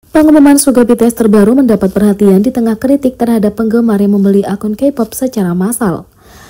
Pengumuman Suga BTS terbaru mendapat perhatian di tengah kritik terhadap penggemar yang membeli akun K-pop secara massal.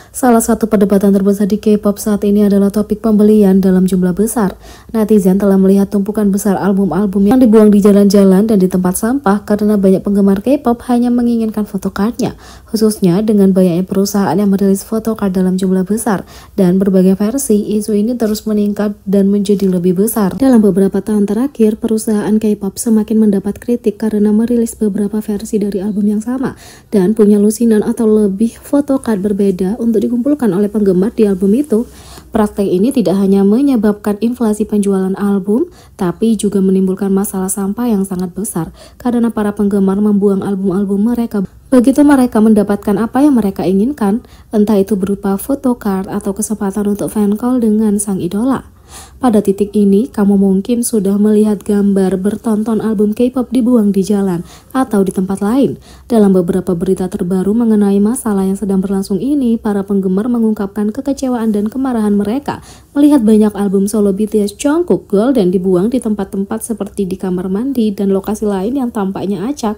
Salah satu perdebatan terbesar di K-pop saat ini adalah topik pembelian dalam jumlah besar. Netizen telah melihat tumpukan besar album-album yang dibuang di jalan-jalan dan di tempat sampah karena banyak penggemar K-pop hanya menginginkan photocardnya, khususnya dengan banyaknya perusahaan yang merilis photocard dalam jumlah besar dan berbagai versi. Isu ini terus meningkat dan menjadi lebih besar. Dalam beberapa tahun terakhir, perusahaan K-pop semakin mendapat kritik karena merilis beberapa versi dari album yang sama dan punya lusinan atau lebih photocard berbeda untuk dikumpulkan oleh penggemar di album itu. Praktek ini tidak hanya menyebabkan inflasi penjualan album, tapi juga menimbulkan masalah sampah yang sangat besar karena para penggemar membuang album-album mereka. Begitu mereka mendapatkan apa yang mereka inginkan, entah itu berupa photocard atau kesempatan untuk fan call dengan sang idola. Pada titik ini, kamu mungkin sudah melihat gambar bertonton album K-pop dibuang di jalan atau di tempat lain. Dalam beberapa berita terbaru mengenai masalah yang sedang berlangsung ini, para penggemar mengungkapkan kekecewaan dan kemarahan mereka melihat banyak album solo BTS Jungkook Golden dibuang di tempat-tempat seperti di kamar mandi dan lokasi lain yang tampaknya acak.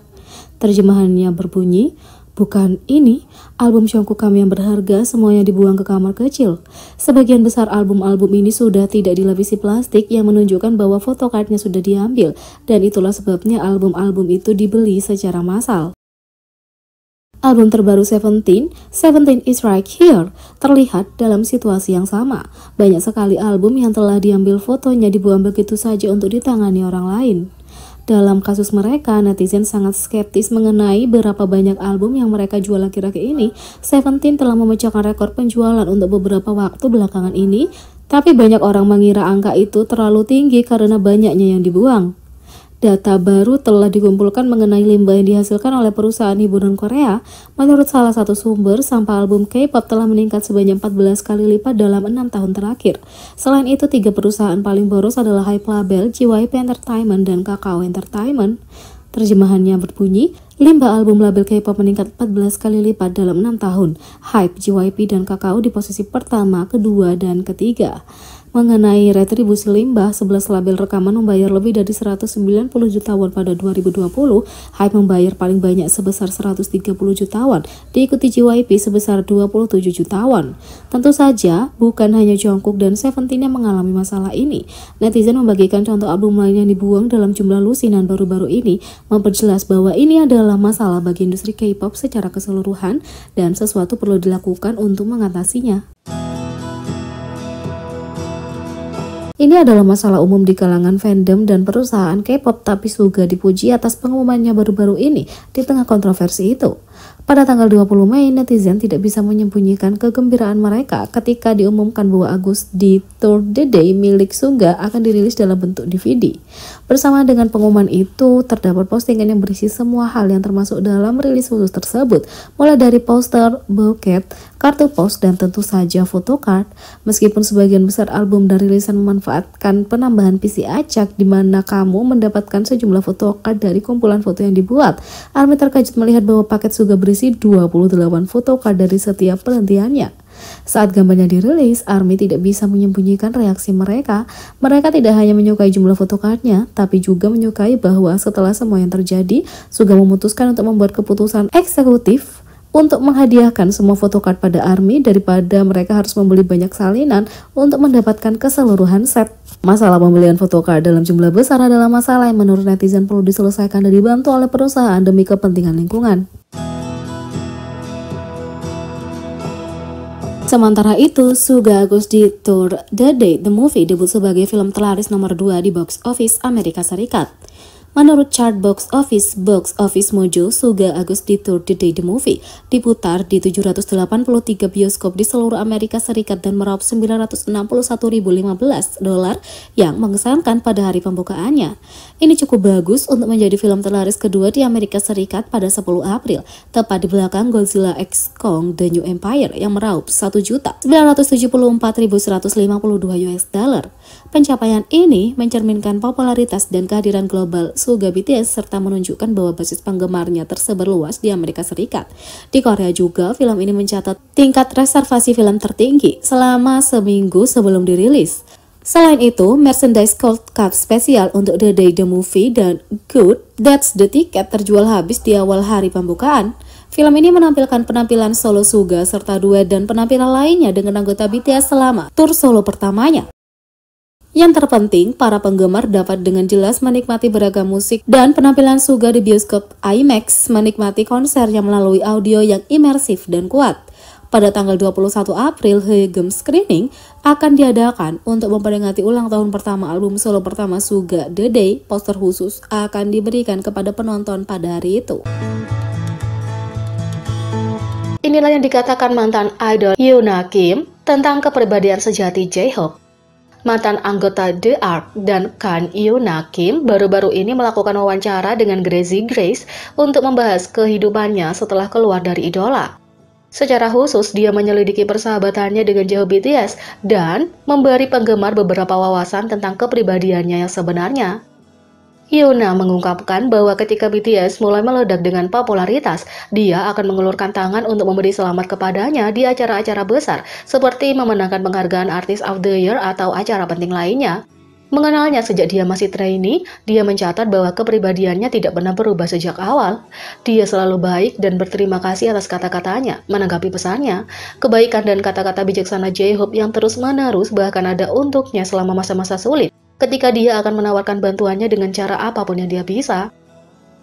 Terjemahannya berbunyi, "Bukan ini, album Jungkook kami yang berharga semuanya dibuang ke kamar kecil." Sebagian besar album-album ini sudah tidak dilapisi plastik yang menunjukkan bahwa photocardnya sudah diambil, dan itulah sebabnya album-album itu dibeli secara massal. Album terbaru Seventeen is Right Here, terlihat dalam situasi yang sama. Banyak sekali album yang telah diambil fotonya dibuang begitu saja untuk ditangani orang lain. Dalam kasus mereka, netizen sangat skeptis mengenai berapa banyak album yang mereka jual akhir-akhir ini. Seventeen telah memecahkan rekor penjualan untuk beberapa waktu belakangan ini, tapi banyak orang mengira angka itu terlalu tinggi karena banyaknya yang dibuang. Data baru telah dikumpulkan mengenai limbah yang dihasilkan oleh perusahaan hiburan Korea. Menurut salah satu sumber, sampah album K-pop telah meningkat sebanyak 14 kali lipat dalam 6 tahun terakhir. Selain itu, 3 perusahaan paling boros adalah Hype Label, JYP Entertainment, dan Kakao Entertainment. Terjemahannya berbunyi, limbah album label K-pop meningkat 14 kali lipat dalam 6 tahun. Hype, JYP, dan Kakao di posisi pertama, kedua, dan ketiga. Mengenai retribusi limbah, 11 label rekaman membayar lebih dari 190 juta won pada 2020, Hype membayar paling banyak sebesar 130 juta won, diikuti JYP sebesar 27 juta won. Tentu saja, bukan hanya Jungkook dan Seventeen yang mengalami masalah ini. Netizen membagikan contoh album lain yang dibuang dalam jumlah lusinan baru-baru ini, memperjelas bahwa ini adalah masalah bagi industri K-pop secara keseluruhan dan sesuatu perlu dilakukan untuk mengatasinya. Ini adalah masalah umum di kalangan fandom dan perusahaan K-pop, tapi Suga dipuji atas pengumumannya baru-baru ini di tengah kontroversi itu. Pada tanggal 20 Mei, netizen tidak bisa menyembunyikan kegembiraan mereka ketika diumumkan bahwa August di Tour The Day milik Suga akan dirilis dalam bentuk DVD. Bersama dengan pengumuman itu, terdapat postingan yang berisi semua hal yang termasuk dalam rilis khusus tersebut, mulai dari poster, bouquet, kartu pos, dan tentu saja photocard. Meskipun sebagian besar album dan rilisan memanfaatkan penambahan PC acak di mana kamu mendapatkan sejumlah photocard dari kumpulan foto yang dibuat, ARMY terkejut melihat bahwa paket Suga berisi 28 photocard dari setiap penantiannya. Saat gambarnya dirilis, ARMY tidak bisa menyembunyikan reaksi mereka. Mereka tidak hanya menyukai jumlah photocardnya, tapi juga menyukai bahwa setelah semua yang terjadi, Suga memutuskan untuk membuat keputusan eksekutif untuk menghadiahkan semua photocard pada ARMY daripada mereka harus membeli banyak salinan untuk mendapatkan keseluruhan set. Masalah pembelian photocard dalam jumlah besar adalah masalah yang menurut netizen perlu diselesaikan dan dibantu oleh perusahaan demi kepentingan lingkungan. Sementara itu, Suga August di Tour The Day The Movie debut sebagai film terlaris nomor 2 di box office Amerika Serikat. Menurut chart box office Mojo, Suga August di Tour The Day The Movie diputar di 783 bioskop di seluruh Amerika Serikat dan meraup $961.015 yang mengesankan pada hari pembukaannya. Ini cukup bagus untuk menjadi film terlaris kedua di Amerika Serikat pada 10 April, tepat di belakang Godzilla x Kong The New Empire yang meraup $1.974.152. Pencapaian ini mencerminkan popularitas dan kehadiran global Suga BTS serta menunjukkan bahwa basis penggemarnya tersebar luas di Amerika Serikat. Di Korea juga, film ini mencatat tingkat reservasi film tertinggi selama seminggu sebelum dirilis. Selain itu, merchandise Gold Cup spesial untuk The Day the Movie dan Good That's the Ticket terjual habis di awal hari pembukaan. Film ini menampilkan penampilan solo Suga serta duet dan penampilan lainnya dengan anggota BTS selama tur solo pertamanya. Yang terpenting, para penggemar dapat dengan jelas menikmati beragam musik dan penampilan Suga di bioskop IMAX, menikmati konsernya melalui audio yang imersif dan kuat. Pada tanggal 21 April, Haegeum Screening akan diadakan untuk memperingati ulang tahun pertama album solo pertama Suga, The Day. Poster khusus akan diberikan kepada penonton pada hari itu. Inilah yang dikatakan mantan idol Yoona Kim tentang kepribadian sejati J-Hope. Mantan anggota The Ark dan Kan Yoona Kim baru-baru ini melakukan wawancara dengan Gracie Grace untuk membahas kehidupannya setelah keluar dari idola. Secara khusus, dia menyelidiki persahabatannya dengan J-Hope BTS dan memberi penggemar beberapa wawasan tentang kepribadiannya yang sebenarnya. Yoona mengungkapkan bahwa ketika BTS mulai meledak dengan popularitas, dia akan mengulurkan tangan untuk memberi selamat kepadanya di acara-acara besar, seperti memenangkan penghargaan Artist of the Year atau acara penting lainnya. Mengenalnya sejak dia masih trainee, dia mencatat bahwa kepribadiannya tidak pernah berubah sejak awal. Dia selalu baik dan berterima kasih atas kata-katanya, menanggapi pesannya. Kebaikan dan kata-kata bijaksana J-Hope yang terus-menerus bahkan ada untuknya selama masa-masa sulit, ketika dia akan menawarkan bantuannya dengan cara apapun yang dia bisa.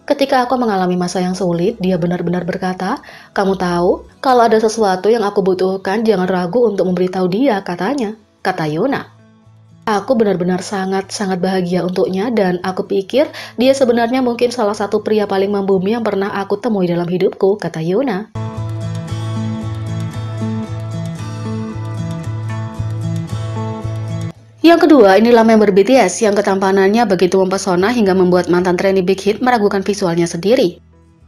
Ketika aku mengalami masa yang sulit, dia benar-benar berkata, "Kamu tahu, kalau ada sesuatu yang aku butuhkan, jangan ragu untuk memberitahu dia," katanya, kata Yoona. Aku benar-benar sangat-sangat bahagia untuknya dan aku pikir dia sebenarnya mungkin salah satu pria paling membumi yang pernah aku temui dalam hidupku, kata Yoona. Yang kedua, inilah member BTS yang ketampanannya begitu mempesona hingga membuat mantan trainee Big Hit meragukan visualnya sendiri.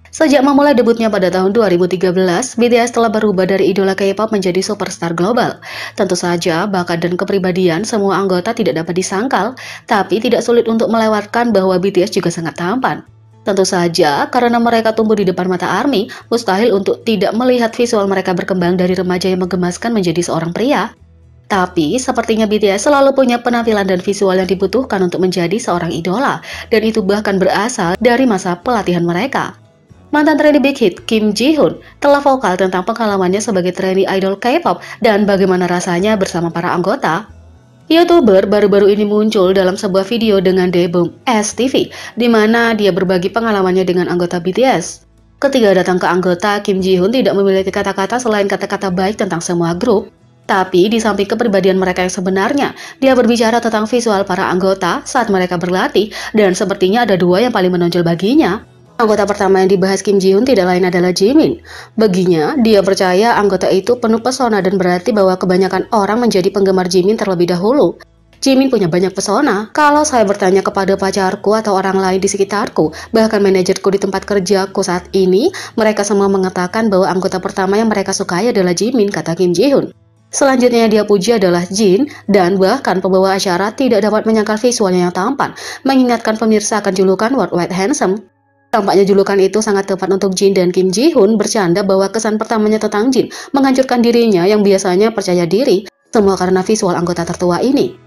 Sejak memulai debutnya pada tahun 2013, BTS telah berubah dari idola K-pop menjadi superstar global. Tentu saja, bakat dan kepribadian semua anggota tidak dapat disangkal, tapi tidak sulit untuk melewatkan bahwa BTS juga sangat tampan. Tentu saja, karena mereka tumbuh di depan mata ARMY, mustahil untuk tidak melihat visual mereka berkembang dari remaja yang menggemaskan menjadi seorang pria. Tapi, sepertinya BTS selalu punya penampilan dan visual yang dibutuhkan untuk menjadi seorang idola, dan itu bahkan berasal dari masa pelatihan mereka. Mantan trainee Big Hit, Kim Ji-hoon, telah vokal tentang pengalamannya sebagai trainee idol K-pop dan bagaimana rasanya bersama para anggota. YouTuber baru-baru ini muncul dalam sebuah video dengan Daebum STV, di mana dia berbagi pengalamannya dengan anggota BTS. Ketika datang ke anggota, Kim Ji-hoon tidak memiliki kata-kata selain kata-kata baik tentang semua grup. Tapi di samping kepribadian mereka yang sebenarnya, dia berbicara tentang visual para anggota saat mereka berlatih dan sepertinya ada dua yang paling menonjol baginya. Anggota pertama yang dibahas Kim Ji-hoon tidak lain adalah Jimin. Baginya, dia percaya anggota itu penuh pesona dan berarti bahwa kebanyakan orang menjadi penggemar Jimin terlebih dahulu. Jimin punya banyak pesona. Kalau saya bertanya kepada pacarku atau orang lain di sekitarku, bahkan manajerku di tempat kerjaku saat ini, mereka semua mengatakan bahwa anggota pertama yang mereka sukai adalah Jimin, kata Kim Ji-hoon. Selanjutnya yang dia puji adalah Jin, dan bahkan pembawa acara tidak dapat menyangkal visualnya yang tampan, mengingatkan pemirsa akan julukan Worldwide Handsome. Tampaknya julukan itu sangat tepat untuk Jin dan Kim Ji-hoon bercanda bahwa kesan pertamanya tentang Jin menghancurkan dirinya yang biasanya percaya diri, semua karena visual anggota tertua ini.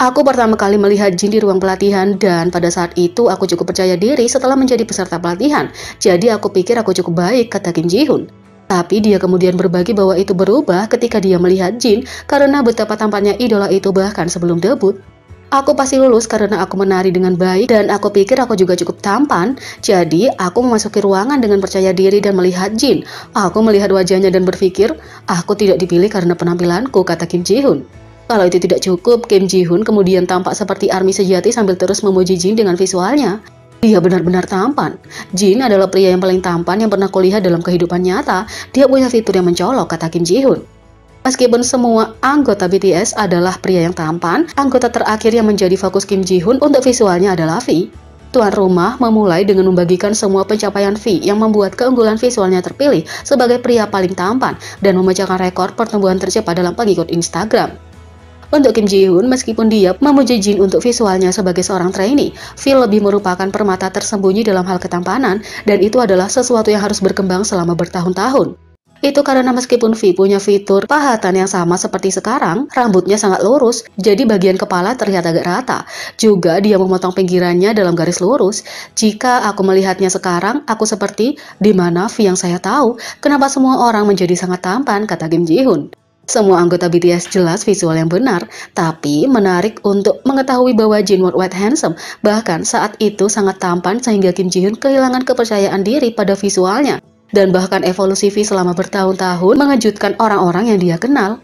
Aku pertama kali melihat Jin di ruang pelatihan dan pada saat itu aku cukup percaya diri setelah menjadi peserta pelatihan, jadi aku pikir aku cukup baik, kata Kim Ji-hoon. Tapi dia kemudian berbagi bahwa itu berubah ketika dia melihat Jin karena betapa tampannya idola itu bahkan sebelum debut. Aku pasti lulus karena aku menari dengan baik dan aku pikir aku juga cukup tampan. Jadi aku memasuki ruangan dengan percaya diri dan melihat Jin. Aku melihat wajahnya dan berpikir, aku tidak dipilih karena penampilanku, kata Kim Ji-hoon. Kalau itu tidak cukup, Kim Ji-hoon kemudian tampak seperti ARMY sejati sambil terus memuji Jin dengan visualnya. Dia benar-benar tampan. Jin adalah pria yang paling tampan yang pernah kulihat dalam kehidupan nyata. Dia punya fitur yang mencolok, kata Kim Ji-hoon. Meskipun semua anggota BTS adalah pria yang tampan, anggota terakhir yang menjadi fokus Kim Ji-hoon untuk visualnya adalah V. Tuan rumah memulai dengan membagikan semua pencapaian V yang membuat keunggulan visualnya terpilih sebagai pria paling tampan dan memecahkan rekor pertumbuhan tercepat dalam pengikut Instagram. Untuk Kim Ji-hoon, meskipun dia memuji Jin untuk visualnya sebagai seorang trainee, V lebih merupakan permata tersembunyi dalam hal ketampanan dan itu adalah sesuatu yang harus berkembang selama bertahun-tahun. Itu karena meskipun V punya fitur pahatan yang sama seperti sekarang, rambutnya sangat lurus, jadi bagian kepala terlihat agak rata. Juga dia memotong pinggirannya dalam garis lurus. Jika aku melihatnya sekarang, aku seperti di mana V yang saya tahu. Kenapa semua orang menjadi sangat tampan, kata Kim Ji Hoon. Semua anggota BTS jelas visual yang benar, tapi menarik untuk mengetahui bahwa Jin Worldwide handsome, bahkan saat itu sangat tampan sehingga Kim Ji Hoon kehilangan kepercayaan diri pada visualnya. Dan bahkan evolusi V selama bertahun-tahun mengejutkan orang-orang yang dia kenal.